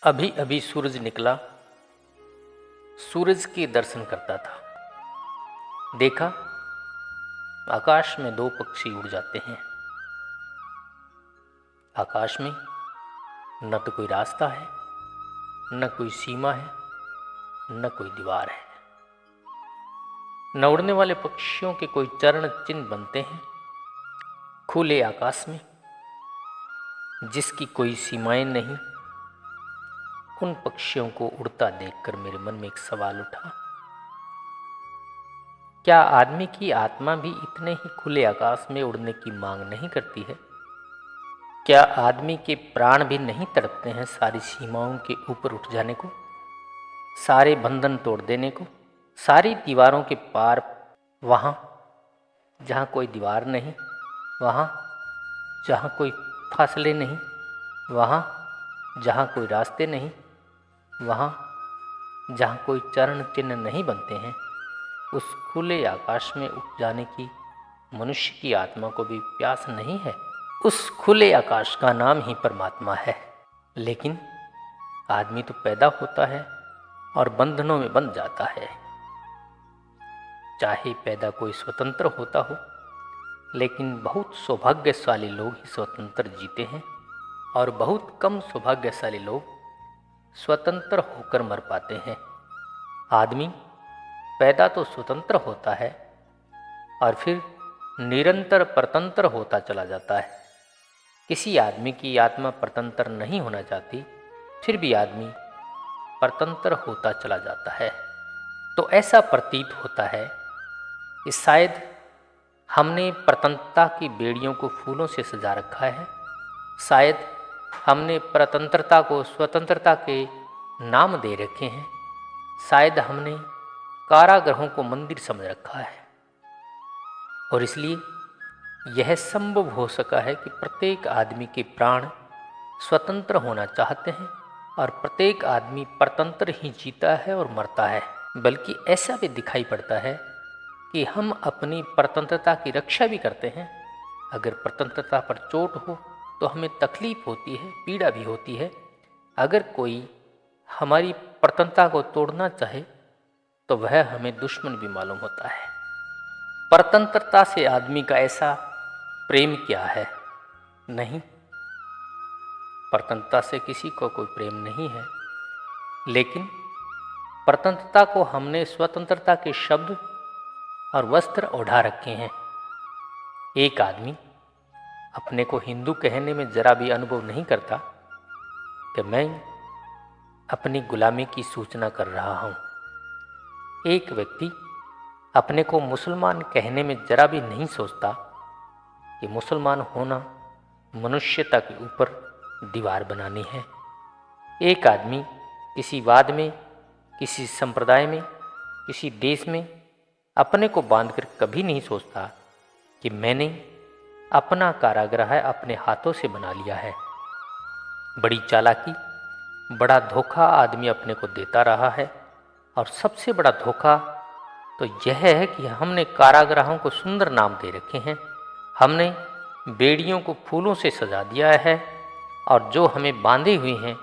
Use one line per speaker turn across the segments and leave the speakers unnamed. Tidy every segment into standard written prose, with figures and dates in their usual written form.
अभी अभी सूरज निकला। सूरज के दर्शन करता था। देखा, आकाश में दो पक्षी उड़ जाते हैं। आकाश में न तो कोई रास्ता है, न कोई सीमा है, न कोई दीवार है। न उड़ने वाले पक्षियों के कोई चरण चिन्ह बनते हैं। खुले आकाश में जिसकी कोई सीमाएं नहीं, उन पक्षियों को उड़ता देखकर मेरे मन में एक सवाल उठा। क्या आदमी की आत्मा भी इतने ही खुले आकाश में उड़ने की मांग नहीं करती है? क्या आदमी के प्राण भी नहीं तड़पते हैं सारी सीमाओं के ऊपर उठ जाने को, सारे बंधन तोड़ देने को, सारी दीवारों के पार, वहाँ जहाँ कोई दीवार नहीं, वहाँ जहाँ कोई फासले नहीं, वहाँ जहाँ कोई रास्ते नहीं, वहाँ जहाँ कोई चरण चिन्ह नहीं बनते हैं, उस खुले आकाश में उठ जाने की मनुष्य की आत्मा को भी प्यास नहीं है? उस खुले आकाश का नाम ही परमात्मा है। लेकिन आदमी तो पैदा होता है और बंधनों में बंध जाता है। चाहे पैदा कोई स्वतंत्र होता हो, लेकिन बहुत सौभाग्यशाली लोग ही स्वतंत्र जीते हैं और बहुत कम सौभाग्यशाली लोग स्वतंत्र होकर मर पाते हैं। आदमी पैदा तो स्वतंत्र होता है और फिर निरंतर परतंत्र होता चला जाता है। किसी आदमी की आत्मा परतंत्र नहीं होना चाहती, फिर भी आदमी परतंत्र होता चला जाता है। तो ऐसा प्रतीत होता है कि शायद हमने परतंत्रता की बेड़ियों को फूलों से सजा रखा है। शायद हमने परतंत्रता को स्वतंत्रता के नाम दे रखे हैं। शायद हमने कारागृहों को मंदिर समझ रखा है। और इसलिए यह संभव हो सका है कि प्रत्येक आदमी के प्राण स्वतंत्र होना चाहते हैं और प्रत्येक आदमी परतंत्र ही जीता है और मरता है। बल्कि ऐसा भी दिखाई पड़ता है कि हम अपनी परतंत्रता की रक्षा भी करते हैं। अगर परतंत्रता पर चोट हो तो हमें तकलीफ होती है, पीड़ा भी होती है। अगर कोई हमारी परतंत्रता को तोड़ना चाहे तो वह हमें दुश्मन भी मालूम होता है। परतंत्रता से आदमी का ऐसा प्रेम क्या है? नहीं, परतंत्रता से किसी को कोई प्रेम नहीं है। लेकिन परतंत्रता को हमने स्वतंत्रता के शब्द और वस्त्र ओढ़ा रखे हैं। एक आदमी अपने को हिंदू कहने में जरा भी अनुभव नहीं करता कि मैं अपनी गुलामी की सूचना कर रहा हूँ। एक व्यक्ति अपने को मुसलमान कहने में जरा भी नहीं सोचता कि मुसलमान होना मनुष्यता के ऊपर दीवार बनानी है। एक आदमी किसी वाद में, किसी संप्रदाय में, किसी देश में अपने को बांधकर कभी नहीं सोचता कि मैंने अपना कारागृह अपने हाथों से बना लिया है। बड़ी चालाकी, बड़ा धोखा आदमी अपने को देता रहा है। और सबसे बड़ा धोखा तो यह है कि हमने कारागृहों को सुंदर नाम दे रखे हैं। हमने बेड़ियों को फूलों से सजा दिया है और जो हमें बांधे हुए हैं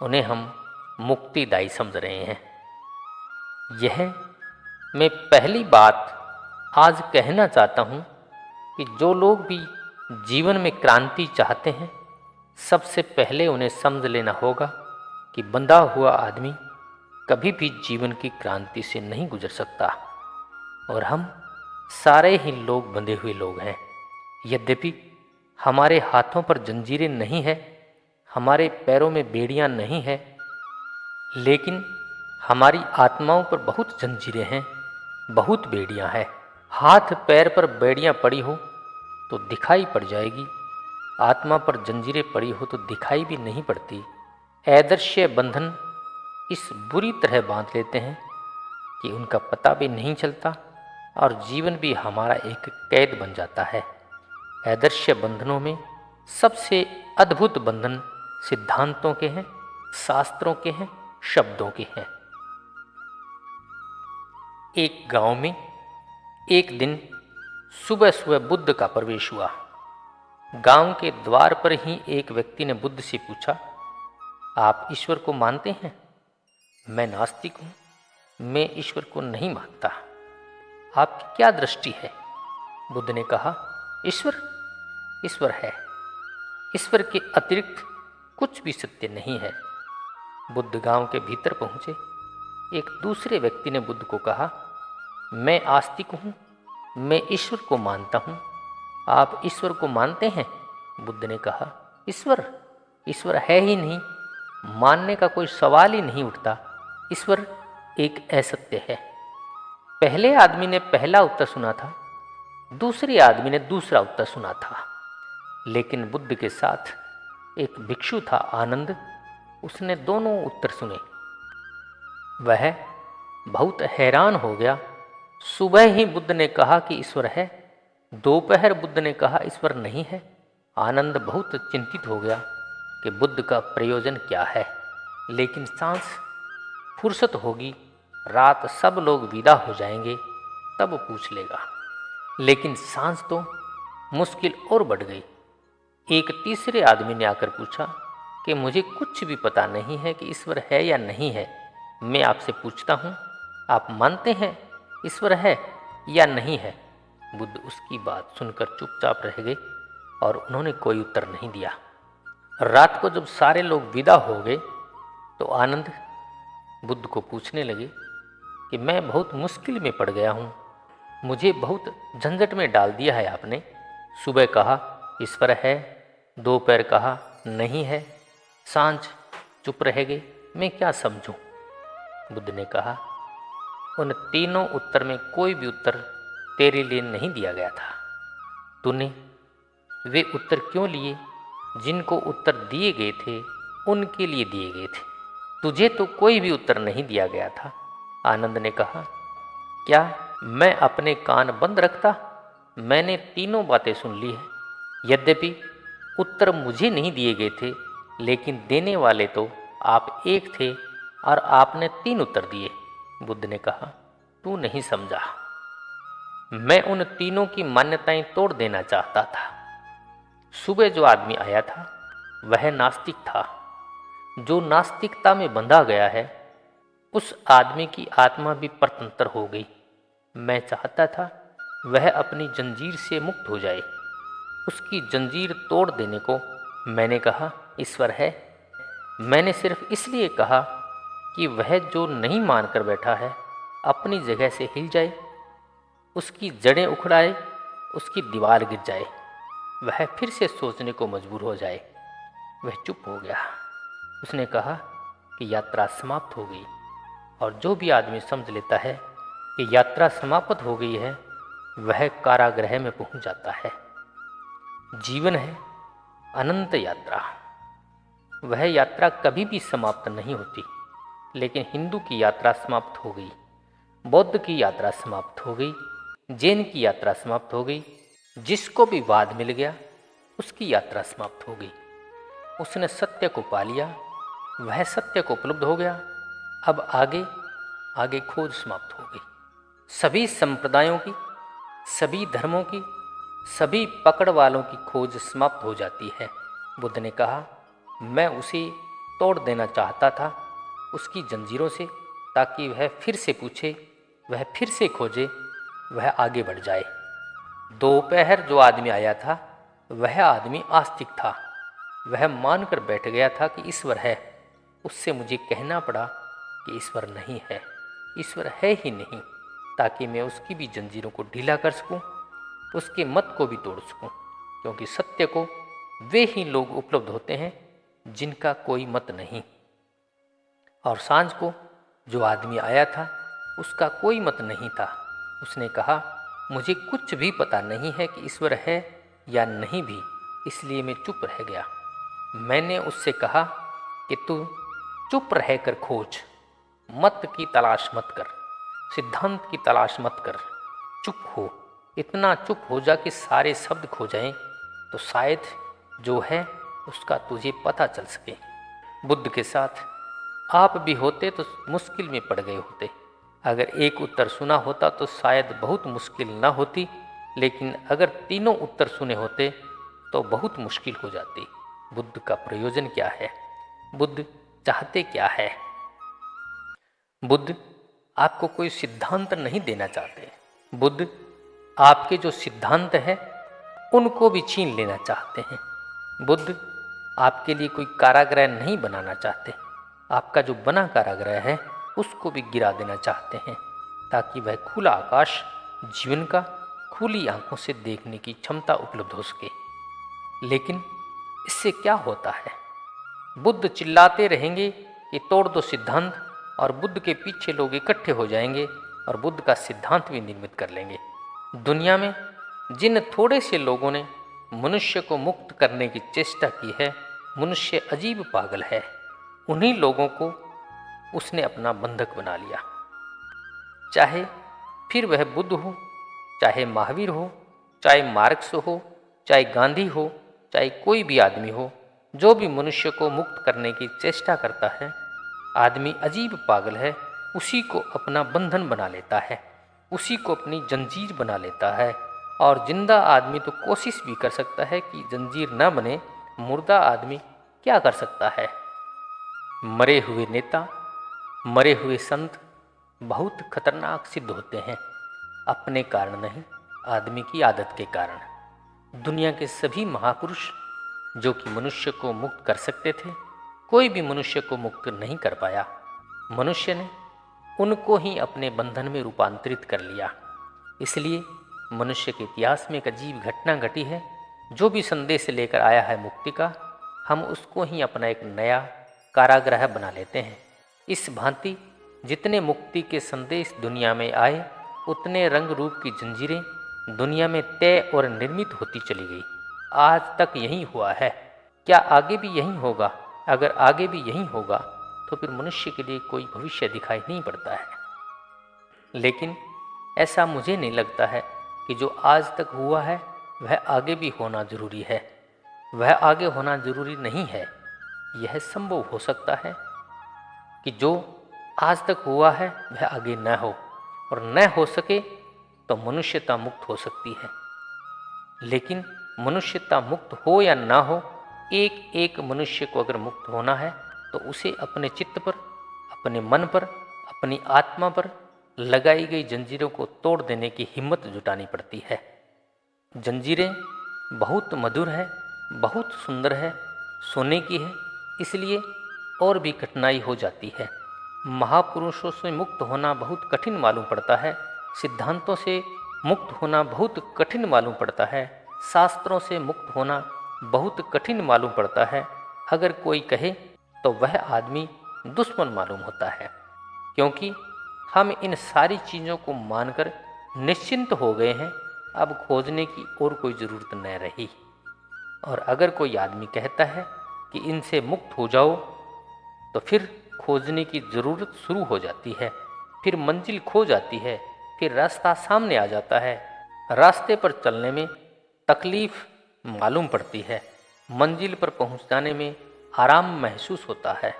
उन्हें हम मुक्तिदायी समझ रहे हैं। यह मैं पहली बात आज कहना चाहता हूँ कि जो लोग भी जीवन में क्रांति चाहते हैं, सबसे पहले उन्हें समझ लेना होगा कि बंधा हुआ आदमी कभी भी जीवन की क्रांति से नहीं गुजर सकता। और हम सारे ही लोग बंधे हुए लोग हैं। यद्यपि हमारे हाथों पर जंजीरें नहीं है, हमारे पैरों में बेड़ियां नहीं है, लेकिन हमारी आत्माओं पर बहुत जंजीरें हैं, बहुत बेड़ियां हैं। हाथ पैर पर बेड़ियां पड़ी हो तो दिखाई पड़ जाएगी, आत्मा पर जंजीरें पड़ी हो तो दिखाई भी नहीं पड़ती। अदृश्य बंधन इस बुरी तरह बांध लेते हैं कि उनका पता भी नहीं चलता और जीवन भी हमारा एक कैद बन जाता है। अदृश्य बंधनों में सबसे अद्भुत बंधन सिद्धांतों के हैं, शास्त्रों के हैं, शब्दों के हैं। एक गांव में एक दिन सुबह सुबह बुद्ध का प्रवेश हुआ। गांव के द्वार पर ही एक व्यक्ति ने बुद्ध से पूछा, आप ईश्वर को मानते हैं? मैं नास्तिक हूँ, मैं ईश्वर को नहीं मानता। आपकी क्या दृष्टि है? बुद्ध ने कहा, ईश्वर ईश्वर है, ईश्वर के अतिरिक्त कुछ भी सत्य नहीं है। बुद्ध गांव के भीतर पहुंचे। एक दूसरे व्यक्ति ने बुद्ध को कहा, मैं आस्तिक हूँ, मैं ईश्वर को मानता हूँ। आप ईश्वर को मानते हैं? बुद्ध ने कहा, ईश्वर ईश्वर है ही नहीं, मानने का कोई सवाल ही नहीं उठता। ईश्वर एक असत्य है। पहले आदमी ने पहला उत्तर सुना था, दूसरे आदमी ने दूसरा उत्तर सुना था। लेकिन बुद्ध के साथ एक भिक्षु था, आनंद, उसने दोनों उत्तर सुने। वह बहुत हैरान हो गया। सुबह ही बुद्ध ने कहा कि ईश्वर है, दोपहर बुद्ध ने कहा ईश्वर नहीं है। आनंद बहुत चिंतित हो गया कि बुद्ध का प्रयोजन क्या है। लेकिन सांझ फुर्सत होगी, रात सब लोग विदा हो जाएंगे, तब पूछ लेगा। लेकिन सांझ तो मुश्किल और बढ़ गई। एक तीसरे आदमी ने आकर पूछा कि मुझे कुछ भी पता नहीं है कि ईश्वर है या नहीं है। मैं आपसे पूछता हूँ, आप मानते हैं ईश्वर है या नहीं है? बुद्ध उसकी बात सुनकर चुपचाप रह गए और उन्होंने कोई उत्तर नहीं दिया। रात को जब सारे लोग विदा हो गए तो आनंद बुद्ध को पूछने लगे कि मैं बहुत मुश्किल में पड़ गया हूँ, मुझे बहुत झंझट में डाल दिया है आपने। सुबह कहा ईश्वर है, दोपहर कहा नहीं है, सांझ चुप रह गए, मैं क्या समझूं? बुद्ध ने कहा, उन तीनों उत्तर में कोई भी उत्तर तेरे लिए नहीं दिया गया था। तूने वे उत्तर क्यों लिए जिनको उत्तर दिए गए थे उनके लिए दिए गए थे, तुझे तो कोई भी उत्तर नहीं दिया गया था। आनंद ने कहा, क्या मैं अपने कान बंद रखता? मैंने तीनों बातें सुन ली है। यद्यपि उत्तर मुझे नहीं दिए गए थे, लेकिन देने वाले तो आप एक थे और आपने 3 उत्तर दिए। बुद्ध ने कहा, तू नहीं समझा, मैं उन तीनों की मान्यताएं तोड़ देना चाहता था। सुबह जो आदमी आया था वह नास्तिक था। जो नास्तिकता में बंधा गया है उस आदमी की आत्मा भी परतंत्र हो गई। मैं चाहता था वह अपनी जंजीर से मुक्त हो जाए। उसकी जंजीर तोड़ देने को मैंने कहा ईश्वर है। मैंने सिर्फ इसलिए कहा कि वह जो नहीं मानकर बैठा है अपनी जगह से हिल जाए, उसकी जड़ें उखड़ाए, उसकी दीवार गिर जाए, वह फिर से सोचने को मजबूर हो जाए। वह चुप हो गया। उसने कहा कि यात्रा समाप्त हो गई, और जो भी आदमी समझ लेता है कि यात्रा समाप्त हो गई है वह कारागृह में पहुंच जाता है। जीवन है अनंत यात्रा, वह यात्रा कभी भी समाप्त नहीं होती। लेकिन हिंदू की यात्रा समाप्त हो गई, बौद्ध की यात्रा समाप्त हो गई, जैन की यात्रा समाप्त हो गई। जिसको भी वाद मिल गया उसकी यात्रा समाप्त हो गई। उसने सत्य को पा लिया, वह सत्य को उपलब्ध हो गया। अब आगे आगे खोज समाप्त हो गई। सभी संप्रदायों की, सभी धर्मों की, सभी पकड़ वालों की खोज समाप्त हो जाती है। बुद्ध ने कहा, मैं उसे तोड़ देना चाहता था उसकी जंजीरों से, ताकि वह फिर से पूछे, वह फिर से खोजे, वह आगे बढ़ जाए। दोपहर जो आदमी आया था वह आदमी आस्तिक था। वह मानकर बैठ गया था कि ईश्वर है। उससे मुझे कहना पड़ा कि ईश्वर नहीं है, ईश्वर है ही नहीं, ताकि मैं उसकी भी जंजीरों को ढीला कर सकूं, उसके मत को भी तोड़ सकूं। क्योंकि सत्य को वे ही लोग उपलब्ध होते हैं जिनका कोई मत नहीं। और सांझ को जो आदमी आया था उसका कोई मत नहीं था। उसने कहा, मुझे कुछ भी पता नहीं है कि ईश्वर है या नहीं भी, इसलिए मैं चुप रह गया। मैंने उससे कहा कि तू चुप रहकर खोज, मत की तलाश मत कर, सिद्धांत की तलाश मत कर, चुप हो। इतना चुप हो जा कि सारे शब्द खो जाएं, तो शायद जो है उसका तुझे पता चल सके। बुद्ध के साथ आप भी होते तो मुश्किल में पड़ गए होते। अगर एक उत्तर सुना होता तो शायद बहुत मुश्किल न होती, लेकिन अगर तीनों उत्तर सुने होते तो बहुत मुश्किल हो जाती। बुद्ध का प्रयोजन क्या है? बुद्ध चाहते क्या है। बुद्ध आपको कोई सिद्धांत नहीं देना चाहते। बुद्ध आपके जो सिद्धांत है उनको भी छीन लेना चाहते हैं। बुद्ध आपके लिए कोई कारागृह नहीं बनाना चाहते। आपका जो बना कारागृह है उसको भी गिरा देना चाहते हैं, ताकि वह खुला आकाश जीवन का खुली आंखों से देखने की क्षमता उपलब्ध हो सके। लेकिन इससे क्या होता है? बुद्ध चिल्लाते रहेंगे कि तोड़ दो सिद्धांत, और बुद्ध के पीछे लोग इकट्ठे हो जाएंगे और बुद्ध का सिद्धांत भी निर्मित कर लेंगे। दुनिया में जिन थोड़े से लोगों ने मनुष्य को मुक्त करने की चेष्टा की है, मनुष्य अजीब पागल है, उन्हीं लोगों को उसने अपना बंधक बना लिया। चाहे फिर वह बुद्ध हो, चाहे महावीर हो, चाहे मार्क्स हो, चाहे गांधी हो, चाहे कोई भी आदमी हो, जो भी मनुष्य को मुक्त करने की चेष्टा करता है, आदमी अजीब पागल है, उसी को अपना बंधन बना लेता है, उसी को अपनी जंजीर बना लेता है। और जिंदा आदमी तो कोशिश भी कर सकता है कि जंजीर न बने, मुर्दा आदमी क्या कर सकता है। मरे हुए नेता, मरे हुए संत बहुत खतरनाक सिद्ध होते हैं, अपने कारण नहीं, आदमी की आदत के कारण। दुनिया के सभी महापुरुष जो कि मनुष्य को मुक्त कर सकते थे, कोई भी मनुष्य को मुक्त नहीं कर पाया। मनुष्य ने उनको ही अपने बंधन में रूपांतरित कर लिया। इसलिए मनुष्य के इतिहास में एक अजीब घटना घटी है। जो भी संदेश लेकर आया है मुक्ति का, हम उसको ही अपना एक नया कारागृह बना लेते हैं। इस भांति जितने मुक्ति के संदेश दुनिया में आए, उतने रंग रूप की जंजीरें दुनिया में तय और निर्मित होती चली गई। आज तक यही हुआ है, क्या आगे भी यही होगा? अगर आगे भी यही होगा तो फिर मनुष्य के लिए कोई भविष्य दिखाई नहीं पड़ता है। लेकिन ऐसा मुझे नहीं लगता है कि जो आज तक हुआ है वह आगे भी होना जरूरी है। वह आगे होना जरूरी नहीं है। यह संभव हो सकता है कि जो आज तक हुआ है वह आगे न हो, और न हो सके तो मनुष्यता मुक्त हो सकती है। लेकिन मनुष्यता मुक्त हो या ना हो, एक एक मनुष्य को अगर मुक्त होना है तो उसे अपने चित्त पर, अपने मन पर, अपनी आत्मा पर लगाई गई जंजीरों को तोड़ देने की हिम्मत जुटानी पड़ती है। जंजीरें बहुत मधुर है, बहुत सुंदर है, सोने की है, इसलिए और भी कठिनाई हो जाती है। महापुरुषों से मुक्त होना बहुत कठिन मालूम पड़ता है, सिद्धांतों से मुक्त होना बहुत कठिन मालूम पड़ता है, शास्त्रों से मुक्त होना बहुत कठिन मालूम पड़ता है। अगर कोई कहे तो वह आदमी दुश्मन मालूम होता है, क्योंकि हम इन सारी चीज़ों को मानकर निश्चिंत हो गए हैं। अब खोजने की और कोई ज़रूरत न रही। और अगर कोई आदमी कहता है कि इनसे मुक्त हो जाओ, तो फिर खोजने की ज़रूरत शुरू हो जाती है, फिर मंजिल खो जाती है, फिर रास्ता सामने आ जाता है। रास्ते पर चलने में तकलीफ़ मालूम पड़ती है, मंजिल पर पहुंच जाने में आराम महसूस होता है,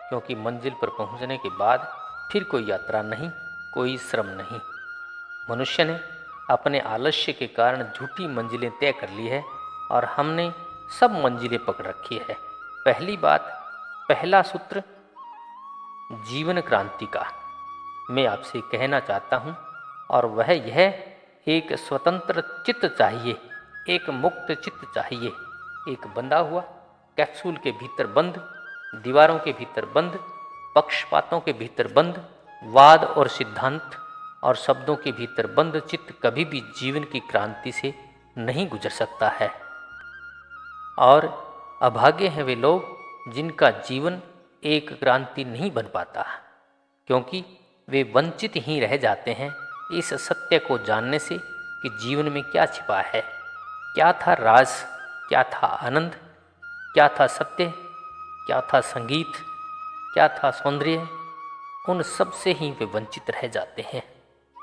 क्योंकि मंजिल पर पहुंचने के बाद फिर कोई यात्रा नहीं, कोई श्रम नहीं। मनुष्य ने अपने आलस्य के कारण झूठी मंजिलें तय कर ली है और हमने सब मंजिलें पकड़ रखी है। पहली बात, पहला सूत्र जीवन क्रांति का मैं आपसे कहना चाहता हूँ, और वह यह, एक स्वतंत्र चित्त चाहिए, एक मुक्त चित्त चाहिए। एक बंधा हुआ, कैप्सूल के भीतर बंद, दीवारों के भीतर बंद, पक्षपातों के भीतर बंद, वाद और सिद्धांत और शब्दों के भीतर बंद चित्त कभी भी जीवन की क्रांति से नहीं गुजर सकता है। और अभागे हैं वे लोग जिनका जीवन एक क्रांति नहीं बन पाता, क्योंकि वे वंचित ही रह जाते हैं इस सत्य को जानने से कि जीवन में क्या छिपा है, क्या था राज, क्या था आनंद, क्या था सत्य, क्या था संगीत, क्या था सौंदर्य। उन सब से ही वे वंचित रह जाते हैं।